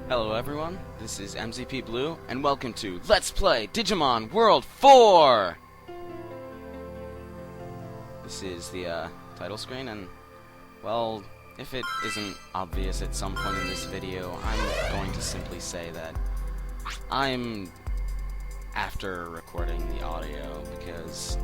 Hello everyone, this is MZP Blue, and welcome to Let's Play Digimon World 4! This is the title screen, and, well, if it isn't obvious at some point in this video, I'm going to simply say that I'm after recording the audio because,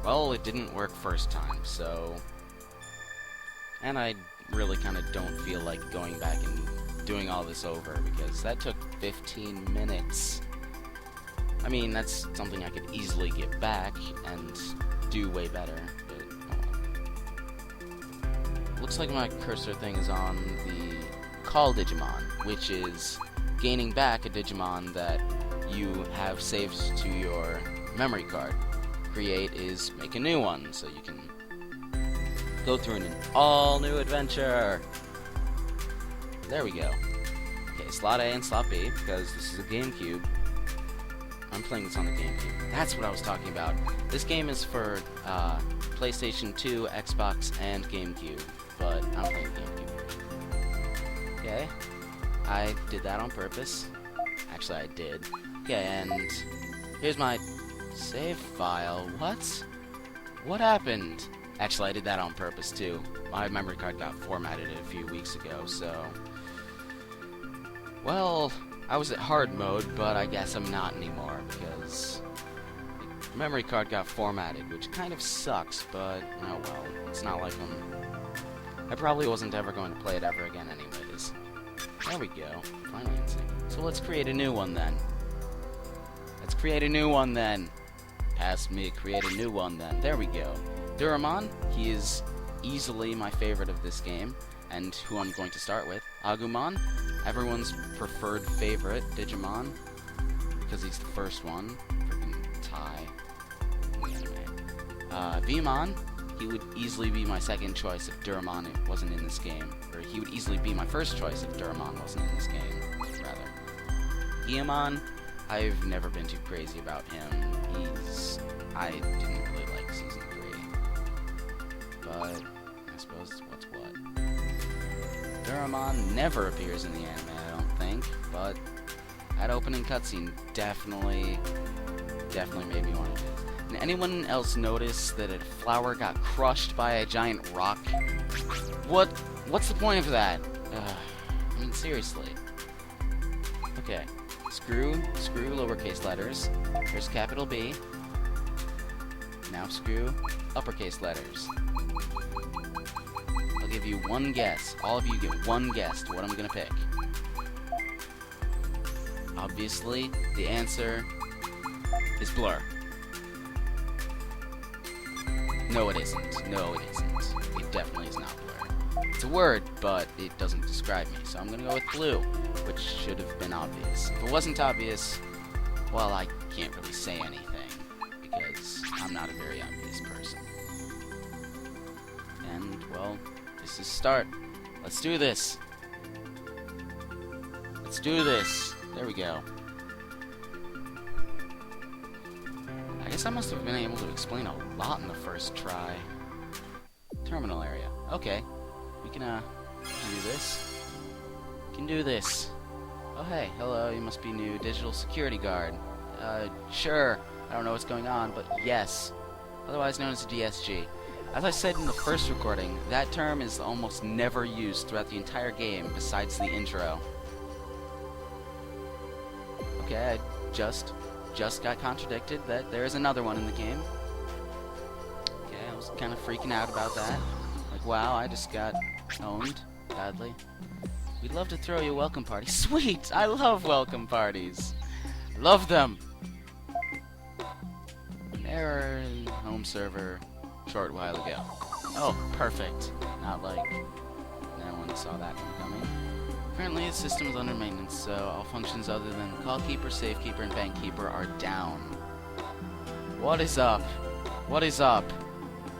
well, it didn't work first time, so... And I really kind of don't feel like going back and doing all this over, because that took 15 minutes. I mean, that's something I could easily get back and do way better, but oh well. Looks like my cursor thing is on the Call Digimon, which is gaining back a Digimon that you have saved to your memory card. Create is make a new one, so you can go through an all-new adventure. There we go. Okay, slot A and slot B, because this is a GameCube. I'm playing this on the GameCube. That's what I was talking about. This game is for PlayStation 2, Xbox, and GameCube, but I'm playing GameCube. Okay, I did that on purpose. Actually, I did. Okay, and here's my save file. What? What happened? Actually, I did that on purpose, too. My memory card got formatted a few weeks ago, so... Well, I was at hard mode, but I guess I'm not anymore, because the memory card got formatted, which kind of sucks, but, oh well, it's not like I probably wasn't ever going to play it ever again anyways. There we go, finally in sync. So let's create a new one then. Let's create a new one then. Past me, create a new one then. There we go. Dorumon, he is easily my favorite of this game, and who I'm going to start with. Agumon, everyone's preferred favorite Digimon, because he's the first one. Freaking tie. Veemon, he would easily be my second choice if Dorumon wasn't in this game. Or he would easily be my first choice if Dorumon wasn't in this game, rather. Guilmon, I've never been too crazy about him. I didn't really like Season 3. But I suppose what's what. Dorumon never appears in the anime, I don't think, but that opening cutscene definitely made me want to do it. And anyone else notice that a flower got crushed by a giant rock? What's the point of that? I mean, seriously. Okay, screw lowercase letters. Here's capital B. Now screw uppercase letters. I'll give you one guess. All of you get one guess to what I'm gonna pick. Obviously, the answer is blur. No, it isn't. No, it isn't. It definitely is not blur. It's a word, but it doesn't describe me, so I'm gonna go with blue, which should have been obvious. If it wasn't obvious, well, I can't really say anything, because I'm not a very obvious person. And, well, this is start. Let's do this. Let's do this. There we go. I guess I must have been able to explain a lot in the first try. Terminal area. Okay. We can do this. We can do this. Oh, hey. Hello. You must be new. Digital security guard. Sure. I don't know what's going on, but yes. Otherwise known as a DSG. As I said in the first recording, that term is almost never used throughout the entire game besides the intro. Okay, I just got contradicted that there is another one in the game. Okay, I was kind of freaking out about that. Like, wow, I just got owned badly. We'd love to throw you a welcome party. Sweet! I love welcome parties. I love them! An error in home server short while ago. Oh, perfect. Not like no one saw that one coming. Currently, the system is under maintenance, so all functions other than the call keeper, save keeper, and bank keeper are down. What is up? What is up?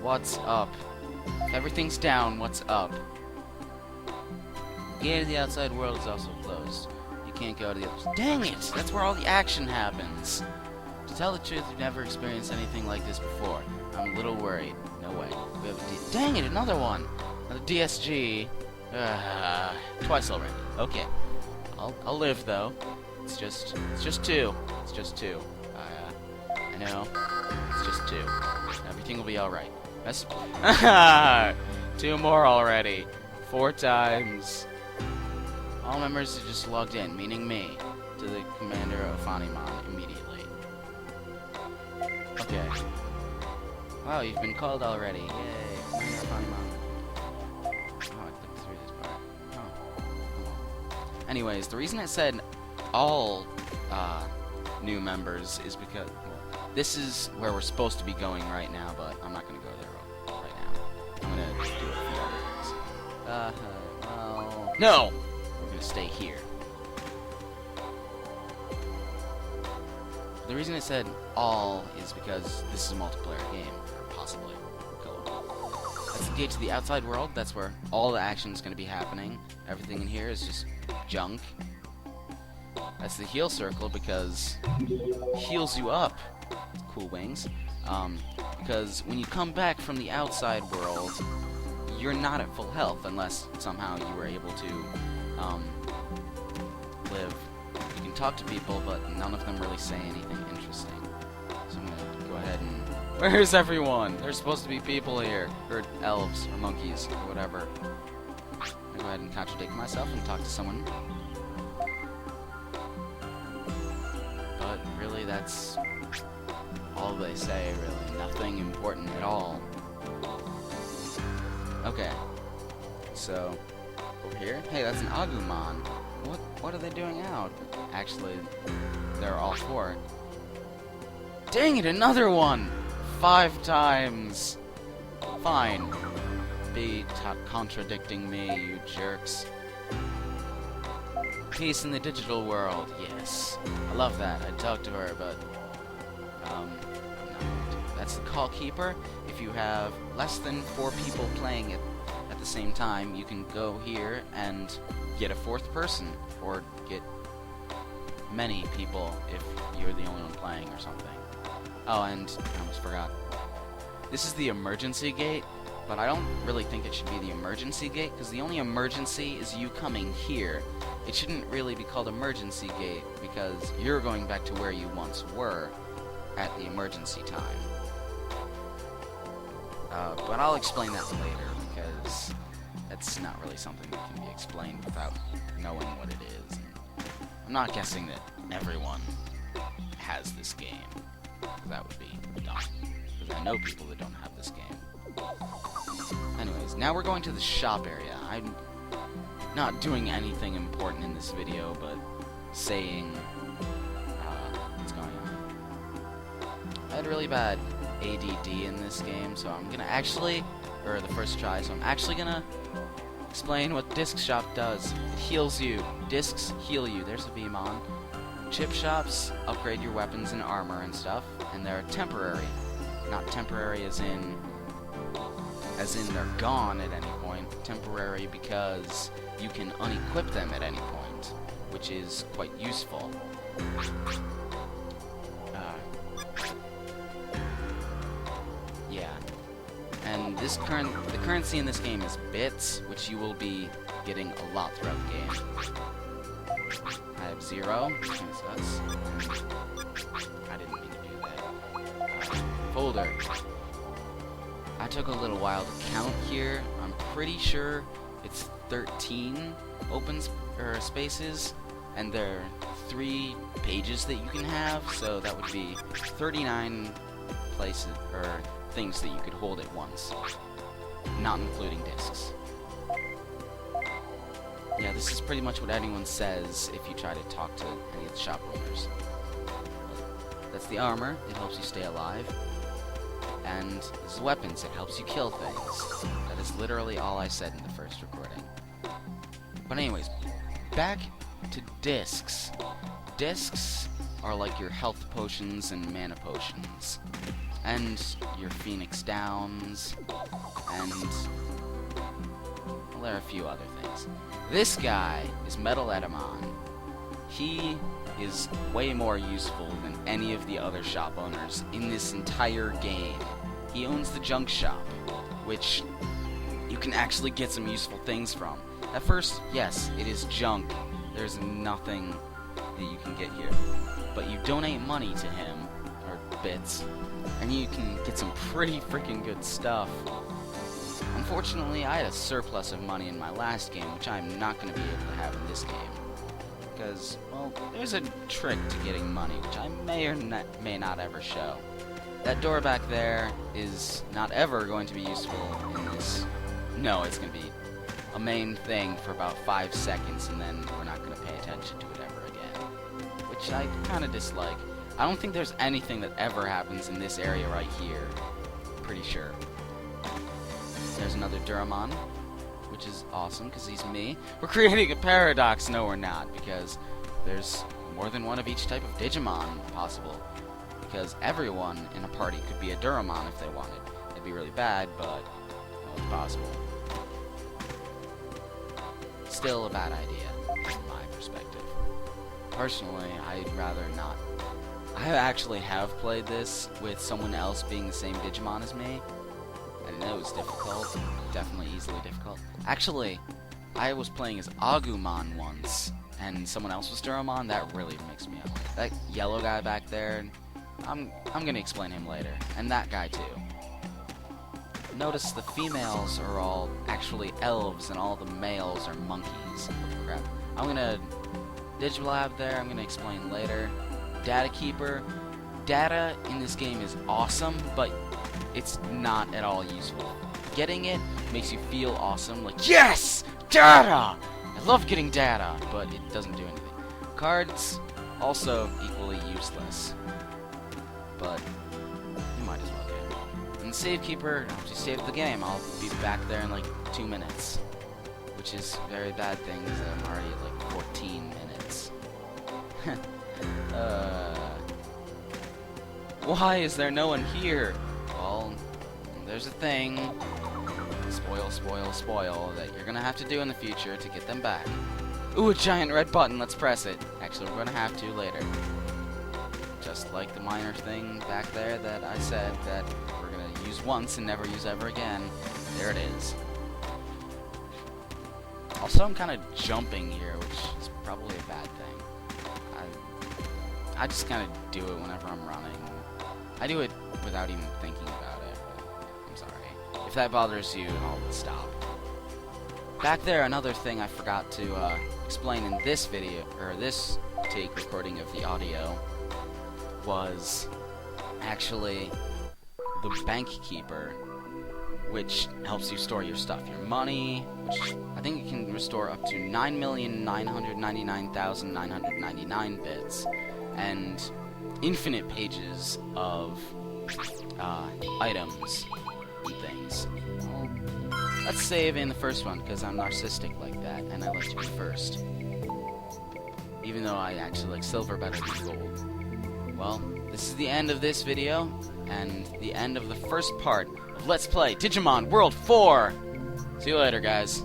What's up? If everything's down, what's up? The gate of the outside world is also closed. You can't go to the other. Dang it! That's where all the action happens. To tell the truth, we've never experienced anything like this before. I'm a little worried. No way. We have a dang it! Another one. Another DSG. Twice already. Okay. I'll live though. It's just two. It's just two. I know. It's just two. Everything will be all right. That's 2 more already. 4 times. All members have just logged in, meaning me, to the commander of Veemon immediately. Okay. Wow, you've been called already. Yay. Commander of Veemon. Oh, I clicked through this part. Oh. Anyways, the reason I said all new members is because this is where we're supposed to be going right now, but I'm not going to go there right now. I'm going to do a few other things. Well... No! We're going to stay here. The reason I said all is because this is a multiplayer game, or possibly. That's the gate to the outside world. That's where all the action is going to be happening. Everything in here is just junk. That's the heal circle because it heals you up. Cool wings. Because when you come back from the outside world, you're not at full health unless somehow you were able to live. You can talk to people, but none of them really say anything interesting. So I'm going to go ahead and... Where's everyone? There's supposed to be people here. Or elves, or monkeys, or whatever. I'm going to go ahead and contradict myself and talk to someone. But really, that's all they say, really. Nothing important at all. Okay. So, over here. Hey, that's an Agumon. What are they doing out? Actually, they're all 4. Dang it, another one! 5 times. Fine. Be contradicting me, you jerks. Peace in the digital world. Yes. I love that. I'd talk to her, but... no. That's the call keeper. If you have less than 4 people playing it at the same time, you can go here and get a 4th person, or get many people if you're the only one playing or something. Oh, and I almost forgot. This is the emergency gate, but I don't really think it should be the emergency gate, because the only emergency is you coming here. It shouldn't really be called emergency gate, because you're going back to where you once were at the emergency time. But I'll explain that later, because that's not really something that can be explained without knowing what it is. And I'm not guessing that everyone has this game. That would be dumb. Because I know people that don't have this game. Anyways, now we're going to the shop area. I'm not doing anything important in this video, but saying what's going on. I had really bad ADD in this game, so I'm gonna actually, or the first try, so I'm actually gonna explain what Disc Shop does. It heals you. Discs heal you. There's a Veemon. Chip shops upgrade your weapons and armor and stuff, and they're temporary. Not temporary as in they're gone at any point. Temporary because you can unequip them at any point, which is quite useful. Yeah. And the currency in this game is bits, which you will be getting a lot throughout the game. I have 0, which kind of sucks. I didn't mean to do that. shoulder. I took a little while to count here. I'm pretty sure it's 13 spaces, and there are 3 pages that you can have, so that would be 39 places or things that you could hold at once, not including discs. Yeah, this is pretty much what anyone says if you try to talk to any of the shop owners. That's the armor. It helps you stay alive. And this is weapons. It helps you kill things. That is literally all I said in the first recording. But anyways, back to discs. Discs are like your health potions and mana potions. And your Phoenix Downs. And well, there are a few other things. This guy is Metal Agumon. He is way more useful than any of the other shop owners in this entire game. He owns the junk shop, which you can actually get some useful things from. At first, yes, it is junk. There's nothing that you can get here. But you donate money to him, or bits, and you can get some pretty freaking good stuff. Unfortunately, I had a surplus of money in my last game, which I'm not going to be able to have in this game. Because, well, there's a trick to getting money, which I may or may not ever show. That door back there is not ever going to be useful in this. No, it's going to be a main thing for about 5 seconds, and then we're not going to pay attention to it ever again. Which I kind of dislike. I don't think there's anything that ever happens in this area right here. Pretty sure. There's another Dorumon, which is awesome, because he's me. We're creating a paradox. No, we're not, because there's more than one of each type of Digimon possible. Because everyone in a party could be a Dorumon if they wanted. It'd be really bad, but well, it's possible. Still a bad idea, from my perspective. Personally, I'd rather not. I actually have played this with someone else being the same Digimon as me. I know it was difficult, definitely easily difficult. Actually, I was playing as Agumon once, and someone else was Dorumon. That really mixed me up. That yellow guy back there, I'm gonna explain him later, and that guy too. Notice the females are all actually elves, and all the males are monkeys. Oh, crap. I'm gonna Digiblab there. I'm gonna explain later. Data Keeper. Data in this game is awesome, but it's not at all useful. Getting it makes you feel awesome, like, yes! Data! I love getting data, but it doesn't do anything. Cards, also equally useless. But you might as well get it. And Save Keeper, helps you save the game. I'll be back there in like 2 minutes. Which is a very bad thing, because I'm already at like 14 minutes. Why is there no one here? Well, there's a thing, spoil, spoil, spoil, that you're gonna have to do in the future to get them back. Ooh, a giant red button, let's press it. Actually, we're gonna have to later. Just like the minor thing back there that I said that we're gonna use once and never use ever again. There it is. Also, I'm kind of jumping here, which is probably a bad thing. I just kind of do it whenever I'm running. I do it without even thinking about it. I'm sorry. If that bothers you, I'll stop. Back there, another thing I forgot to explain in this video, or this take recording of the audio, was actually the bank keeper, which helps you store your stuff, your money, which I think it can restore up to 9,999,999 bits, and infinite pages of items and things. Well, let's save in the first one, because I'm narcissistic like that, and I like to be first. Even though I actually like silver better than gold. Well, this is the end of this video, and the end of the first part of Let's Play Digimon World 4! See you later, guys.